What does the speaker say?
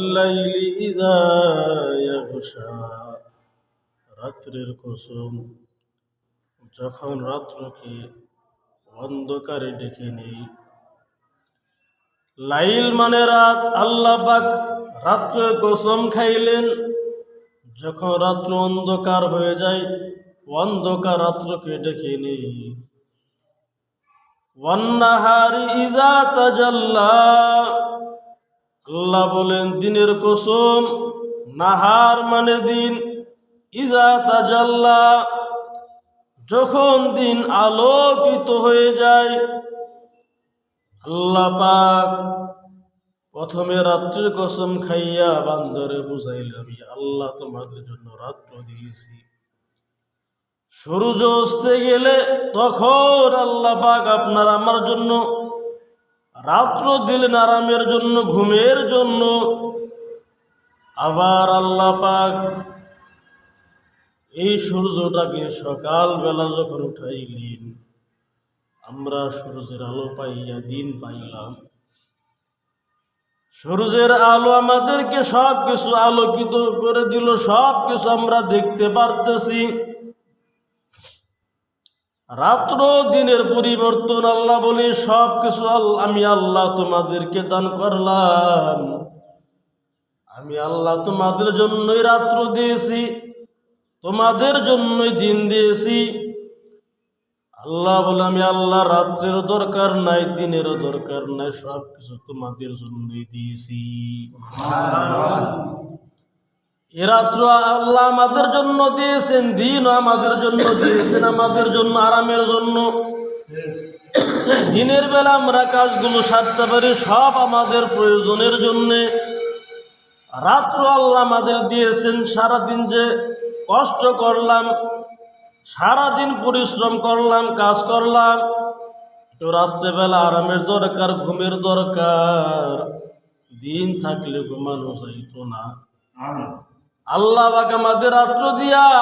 ওয়াল্লাইলি ইযা ইয়াগশা, রাত্রের কসম যখন রাত্রকে অন্ধকারে ডেকে নেই। লাইল মানে রাত, আল্লাহ পাক রাত্রের কসম খাইলেন যখন রাত্র অন্ধকার হয়ে যায়, অন্ধকার রাত্রকে ডেকে নেই। ওয়ান্নাহারি ইযা তাজাল্লা, আল্লাহ বলেন দিনের কসম, নাহার মানে দিন, ইযা তাজাল্লা যখন দিন আলোকিত হয়ে যায়। আল্লাহ পাক প্রথমে রাত্রির কসম খাইয়া বান্দরে বুঝাইলাম, আল্লাহ তোমাদের জন্য রাত্র দিয়েছি। সূর্য অস্তে গেলে তখন আল্লাহ পাক আপনার আমার জন্য রাত্র দিলেন আরামের জন্য, ঘুমের জন্য। আবার আল্লাহ পাক এই সূর্যটাকে সকালবেলা যখন উঠাইলেন, আমরা সূর্যের আলো পাইয়া দিন পাইলাম। সূর্যের আলো আমাদেরকে সব কিছু আলোকিত করে দিল, সব কিছু আমরা দেখতে পারতেছি। রাত্র দিনের পরিবর্তন, আল্লাহ বলি সব কিছু আমি আল্লাহ তোমাদেরকে দান করলাম। আমি আল্লাহ তোমাদের জন্যই রাত্র দিয়েছি, তোমাদের জন্যই দিন দিয়েছি। আল্লাহ বলে আমি আল্লাহ রাত্রের দরকার নাই, দিনেরও দরকার নাই, সব কিছু তোমাদের জন্যই দিয়েছি। এ রাত্র আল্লাহ আমাদের জন্য দিয়েছেন, দিনও আমাদের জন্য দিয়েছেন, আমাদের জন্য আরামের জন্য। দিনের বেলা আমরা কাজগুলো সারতে পারি সব আমাদের প্রয়োজনের জন্যে। রাত্র আল্লাহ আমাদের দিয়েছেন, সারাদিন যে কষ্ট করলাম, সারাদিন পরিশ্রম করলাম, কাজ করলাম, তো রাত্রেবেলা আরামের দরকার, ঘুমের দরকার। দিন থাকলে ঘুমানো যাইতো না। আল্লাহ পাক আমাদের রাত্র দিয়া